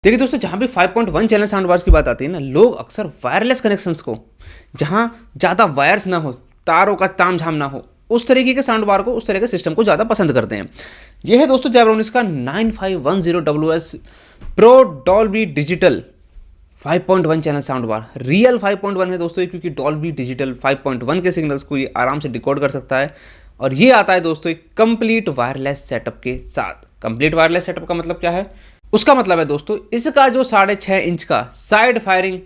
देखिए दोस्तों, जहाँ भी 5.1 चैनल साउंड बार्स की बात आती है ना, लोग अक्सर वायरलेस कनेक्शंस को, जहाँ ज़्यादा वायर्स ना हो, तारों का तामझाम ना हो, उस तरीके के साउंड बार को, उस तरह के सिस्टम को ज़्यादा पसंद करते हैं। यह है दोस्तों जेब्रोनिक्स का 9510WS pro Dolby digital 5.1 channel sound bar. Real 5.1 है दोस्तों, क्योंकि डॉल्बी डिजिटल 5.1 के सिग्नल्स को ये आराम से डिकोड कर सकता है। और ये आता है दोस्तों एक कंप्लीट वायरलेस सेटअप के साथ। कंप्लीट वायरलेस सेटअप का मतलब क्या है? उसका मतलब है दोस्तों, इसका जो 6.5 इंच का साइड फायरिंग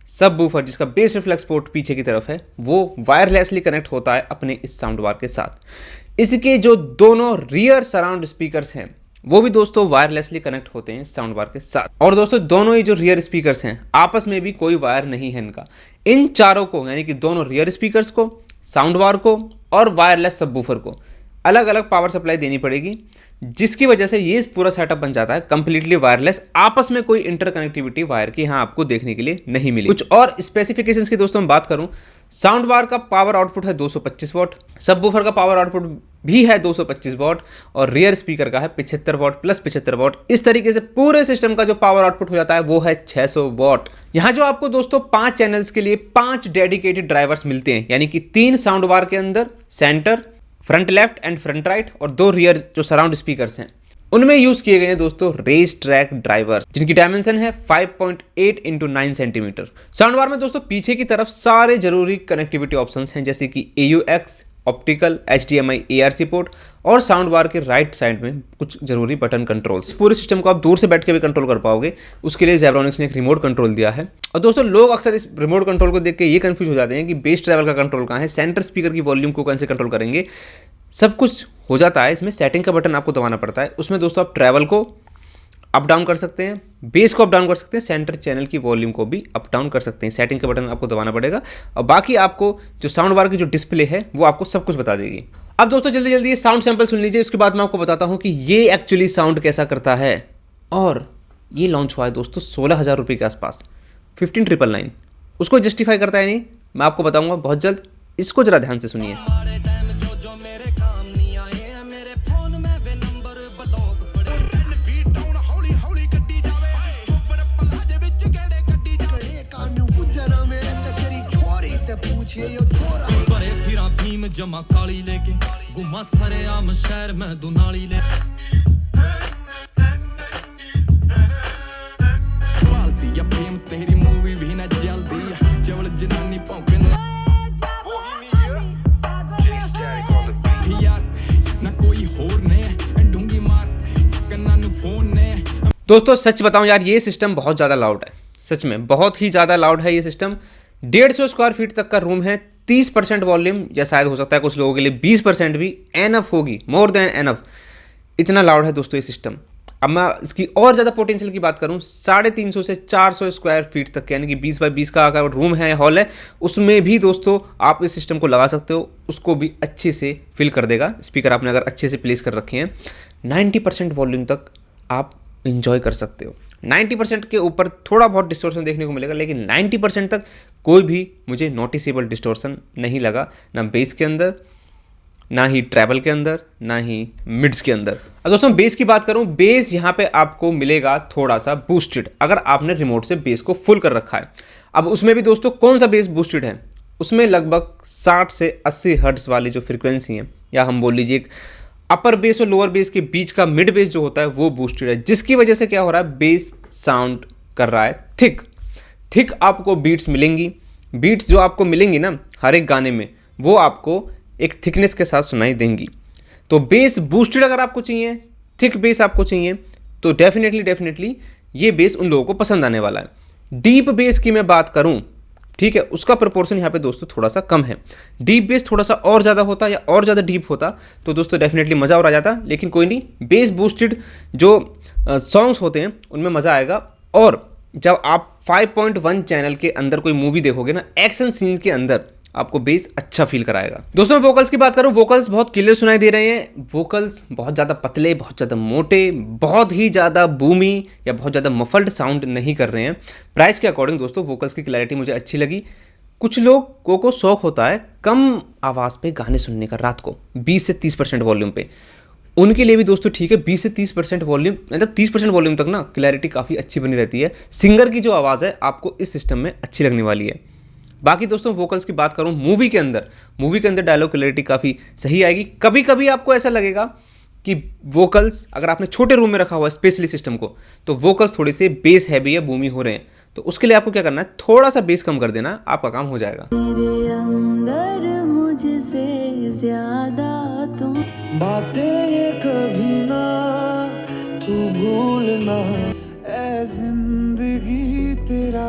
सब वूफर, जिसका बेस रिफ्लेक्स पोर्ट पीछे की तरफ है, वो वायरलेसली कनेक्ट होता है अपने इस साउंड बार के साथ। इसके जो दोनों रियर सराउंड स्पीकर्स हैं, वो भी दोस्तों वायरलेसली कनेक्ट होते हैं साउंड बार के साथ। और दोस्तों, दोनों ही जो रियर स्पीकर्स हैं, आपस में भी कोई वायर नहीं है इनका। इन चारों को, यानी कि दोनों रियर स्पीकर्स को, साउंड बार को और वायरलेस सब वूफर को अलग अलग पावर सप्लाई देनी पड़ेगी, जिसकी वजह से ये पूरा सेटअप बन जाता है कंप्लीटली वायरलेस। आपस में कोई इंटरकनेक्टिविटी वायर की यहाँ आपको देखने के लिए नहीं मिली। कुछ और स्पेसिफिकेशंस की दोस्तों मैं बात करूं, साउंड बार का पावर आउटपुट है 225 वॉट, सब वूफर का पावर आउटपुट भी है 225 वॉट और रियर स्पीकर का है 75 वॉट प्लस 75 वॉट। इस तरीके से पूरे सिस्टम का जो पावर आउटपुट हो जाता है वो है 600 वॉट। यहाँ जो आपको दोस्तों 5 चैनल्स के लिए 5 डेडिकेटेड ड्राइवर्स मिलते हैं, यानी कि 3 साउंड बार के अंदर, centre, front left and front right, और 2 रियर जो सराउंड स्पीकर्स हैं, उनमें यूज किए गए हैं दोस्तों रेस ट्रैक ड्राइवर्स, जिनकी डायमेंशन है 5.8 × 9 सेंटीमीटर। साउंड बार में दोस्तों पीछे की तरफ सारे जरूरी कनेक्टिविटी ऑप्शंस हैं, जैसे कि AUX, optical, HDMI, ARC port, और साउंड बार के राइट साइड में कुछ जरूरी बटन कंट्रोल्स। पूरे सिस्टम को आप दूर से बैठ के भी कंट्रोल कर पाओगे, उसके लिए जेब्रोनिक्स ने एक रिमोट कंट्रोल दिया है। और दोस्तों, लोग अक्सर इस रिमोट कंट्रोल को देख के ये कंफ्यूज हो जाते हैं कि बेस ट्रैवल का कंट्रोल कहाँ है, सेंटर स्पीकर की वॉल्यूम को कैसे कंट्रोल करेंगे। सब कुछ हो जाता है इसमें, सेटिंग का बटन आपको दबाना पड़ता है। उसमें दोस्तों आप ट्रैवल को अप डाउन कर सकते हैं, बेस को अप डाउन कर सकते हैं, सेंटर चैनल की वॉल्यूम को भी अप डाउन कर सकते हैं। सेटिंग का बटन आपको दबाना पड़ेगा और बाकी आपको जो साउंड बार की जो डिस्प्ले है वो आपको सब कुछ बता देगी। अब दोस्तों जल्दी जल्दी ये साउंड सैंपल सुन लीजिए, उसके बाद मैं आपको बताता हूँ कि ये एक्चुअली साउंड कैसा करता है। और ये लॉन्च हुआ है दोस्तों 16,000 रुपये के आसपास, 15,999। उसको जस्टिफाई करता है नहीं, मैं आपको बताऊंगा बहुत जल्द। इसको जरा ध्यान से सुनिए। जमा काली लेके घुमा सरे आम शहर में दुनाली ले पालती या प्रेम तेरी मूवी भी ना जल्दी जवल जनानी पौके ना कोई होर ने ढूंगी मार कन्ना नु फोन ने। दोस्तों सच बताऊं यार, ये सिस्टम बहुत ज़्यादा लाउड है, सच में बहुत ही ज़्यादा लाउड है ये सिस्टम। 150 स्क्वायर फीट तक का रूम है, 30% वॉल्यूम, या शायद हो सकता है कुछ लोगों के लिए 20% भी एनफ होगी, मोर देन एनफ। इतना लाउड है दोस्तों ये सिस्टम। अब मैं इसकी और ज़्यादा पोटेंशियल की बात करूं, 350 से 400 स्क्वायर फीट तक, यानी कि 20 बाई 20 का अगर रूम है, हॉल है, उसमें भी दोस्तों आप इस सिस्टम को लगा सकते हो, उसको भी अच्छे से फिल कर देगा। स्पीकर आपने अगर अच्छे से प्लेस कर रखे हैं, 90% वॉल्यूम तक आप इंजॉय कर सकते हो। 90% के ऊपर थोड़ा बहुत डिस्टॉर्शन देखने को मिलेगा, लेकिन 90% तक कोई भी मुझे नोटिसेबल डिस्टॉर्शन नहीं लगा, ना बेस के अंदर, ना ही ट्रैवल के अंदर, ना ही मिड्स के अंदर। अब दोस्तों बेस की बात करूं, बेस यहाँ पे आपको मिलेगा थोड़ा सा बूस्टेड, अगर आपने रिमोट से बेस को फुल कर रखा है। अब उसमें भी दोस्तों कौन सा बेस बूस्टेड है, उसमें लगभग 60 से 80 हर्ट्ज वाली जो फ्रिक्वेंसी है, या हम बोल लीजिए अपर बेस और लोअर बेस के बीच का मिड बेस जो होता है वो बूस्टेड है, जिसकी वजह से क्या हो रहा है, बेस साउंड कर रहा है थिक आपको बीट्स मिलेंगी। बीट्स जो आपको मिलेंगी ना हर एक गाने में, वो आपको एक थिकनेस के साथ सुनाई देंगी। तो बेस बूस्टेड अगर आपको चाहिए, थिक बेस आपको चाहिए, तो डेफिनेटली ये बेस उन लोगों को पसंद आने वाला है। डीप बेस की मैं बात करूं, ठीक है, उसका प्रोपोर्शन यहाँ पे दोस्तों थोड़ा सा कम है। डीप बेस थोड़ा सा और ज़्यादा होता या और ज़्यादा डीप होता तो दोस्तों डेफिनेटली मज़ा और आ जाता, लेकिन कोई नहीं, बेस बूस्टेड जो सॉन्ग्स होते हैं उनमें मज़ा आएगा। और जब आप 5.1 चैनल के अंदर कोई मूवी देखोगे ना, एक्शन सीन के अंदर आपको बेस अच्छा फील कराएगा। दोस्तों मैं वोकल्स की बात करूं, वोकल्स बहुत क्लियर सुनाई दे रहे हैं। वोकल्स बहुत ज़्यादा पतले, बहुत ज़्यादा मोटे, बहुत ही ज़्यादा बूमी या बहुत ज़्यादा मफल्ड साउंड नहीं कर रहे हैं। प्राइस के अकॉर्डिंग दोस्तों वोकल्स की क्लैरिटी मुझे अच्छी लगी। कुछ लोगों को शौक होता है कम आवाज़ पे गाने सुनने का रात को, 20 से 30% वॉल्यूम पे, उनके लिए भी दोस्तों ठीक है। 20 से 30% वॉल्यूम, मतलब 30% वॉल्यूम तक ना क्लैरिटी काफ़ी अच्छी बनी रहती है। सिंगर की जो आवाज़ है आपको इस सिस्टम में अच्छी लगने वाली है। बाकी दोस्तों वोकल्स की बात करूँ, मूवी के अंदर डायलॉग क्लैरिटी काफ़ी सही आएगी। कभी कभी आपको ऐसा लगेगा कि वोकल्स अगर आपने छोटे रूम में रखा हुआ है स्पेशली सिस्टम को, तो वोकल्स थोड़े से बेस हैवी या बूमी हो रहे हैं, तो उसके लिए आपको क्या करना है, थोड़ा सा बेस कम कर देना, आपका काम हो जाएगा। मेरे अंदर मुझसे ज्यादा तुम बातें ये कभी ना तू भूलना, ऐ जिंदगी तेरा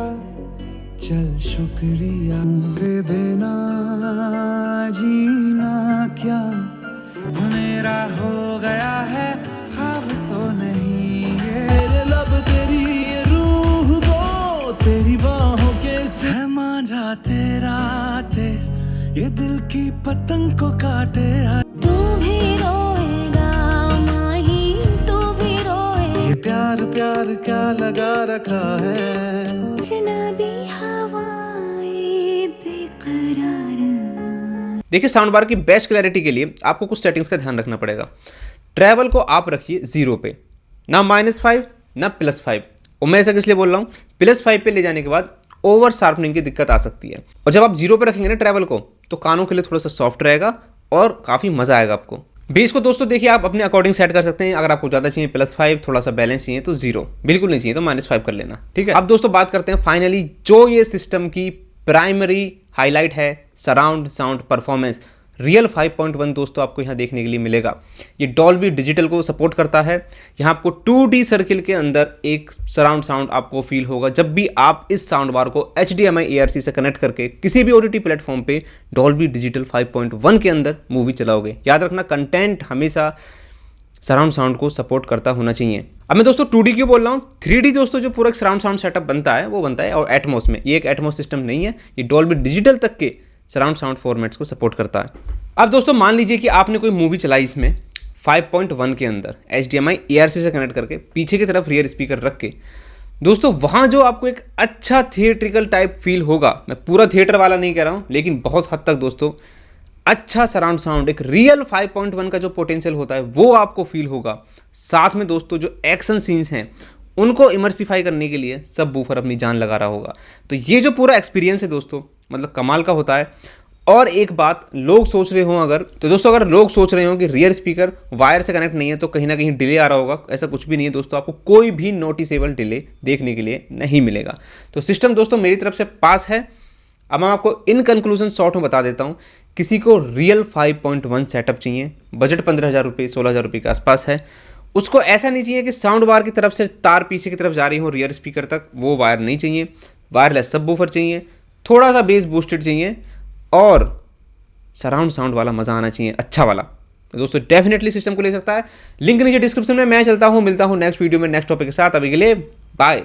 चल शुक्रिया, तेरे बिना जीना क्या मेरा हो गया है, अब तो नहीं ये मेरे लब तेरी ये रूह को तेरी बाहों के है मांझा तेरा तेज ये दिल की पतंग को काटे, तू भी रोएगा माही तू भी रोएगा, ये प्यार प्यार क्या लगा रखा है, अजनबी हवाएं बेकरार। देखिए साउंड बार की बेस्ट क्लैरिटी के लिए आपको कुछ सेटिंग्स का ध्यान रखना पड़ेगा। ट्रैवल को आप रखिए 0 पे, ना -5 ना +5। और मैं ऐसा किस लिए बोल रहा हूँ, +5 पे ले जाने के बाद ओवर शार्पनिंग की दिक्कत आ सकती है। और जब आप 0 पे रखेंगे ना ट्रैवल को, तो कानों के लिए थोड़ा सा सॉफ्ट रहेगा और काफ़ी मज़ा आएगा आपको। बेस को दोस्तों देखिए आप अपने अकॉर्डिंग सेट कर सकते हैं। अगर आपको ज़्यादा चाहिए +5, थोड़ा सा बैलेंस चाहिए तो 0, बिल्कुल नहीं चाहिए तो -5 कर लेना, ठीक है। अब दोस्तों बात करते हैं फाइनली जो ये सिस्टम की प्राइमरी हाईलाइट है, सराउंड साउंड परफॉर्मेंस। रियल 5.1 दोस्तों आपको यहाँ देखने के लिए मिलेगा। ये डॉल्बी डिजिटल को सपोर्ट करता है। यहाँ आपको 2D सर्किल के अंदर एक सराउंड साउंड आपको फील होगा जब भी आप इस साउंड बार को HDMI ARC से कनेक्ट करके किसी भी OTT प्लेटफॉर्म पे डॉल्बी डिजिटल 5.1 के अंदर मूवी चलाओगे। याद रखना, कंटेंट हमेशा सराउंड साउंड को सपोर्ट करता होना चाहिए। अब मैं दोस्तों 2D क्यों बोल रहा हूँ, 3D दोस्तों जो पूरा एक सराउंड साउंड सेटअप बनता है वो बनता है और एटमॉस में। ये एक एटमॉस सिस्टम नहीं है, ये डॉल्बी डिजिटल तक के सराउंड साउंड फॉर्मेट्स को सपोर्ट करता है। अब दोस्तों मान लीजिए कि आपने कोई मूवी चलाई इसमें 5.1 के अंदर HDMI ARC से कनेक्ट करके पीछे की तरफ रियर स्पीकर रख के, दोस्तों वहाँ जो आपको एक अच्छा थिएट्रिकल टाइप फील होगा, मैं पूरा थिएटर वाला नहीं कह रहा हूँ लेकिन बहुत हद तक दोस्तों अच्छा सराउंड साउंड, एक रियल 5.1 का जो पोटेंशियल होता है वो आपको फील होगा। साथ में दोस्तों जो एक्शन सीन्स हैं उनको इमर्सिफाई करने के लिए सब बूफर अपनी जान लगा रहा होगा। तो ये जो पूरा एक्सपीरियंस है दोस्तों मतलब कमाल का होता है। और एक बात लोग सोच रहे हो अगर, तो दोस्तों अगर लोग सोच रहे हो कि रियर स्पीकर वायर से कनेक्ट नहीं है तो कहीं ना कहीं डिले आ रहा होगा, ऐसा कुछ भी नहीं है दोस्तों। आपको कोई भी नोटिसेबल डिले देखने के लिए नहीं मिलेगा। तो सिस्टम दोस्तों मेरी तरफ से पास है। अब मैं आपको इन कंक्लूजन शॉर्ट में बता देता हूँ, किसी को रियल 5.1 सेटअप चाहिए, बजट 15,000 रुपये 16,000 रुपये के आसपास है, उसको ऐसा नहीं चाहिए कि साउंड बार की तरफ से तार पीछे की तरफ जा रही हो रियर स्पीकर तक, वो वायर नहीं चाहिए। वायरलेस सबवूफर चाहिए, थोड़ा सा बेस बूस्टेड चाहिए और सराउंड साउंड वाला मज़ा आना चाहिए, अच्छा वाला। तो दोस्तों डेफिनेटली सिस्टम को ले सकता है। लिंक नीचे डिस्क्रिप्शन में। मैं चलता हूँ, मिलता हूँ नेक्स्ट वीडियो में नेक्स्ट टॉपिक के साथ। अभी के लिए बाय।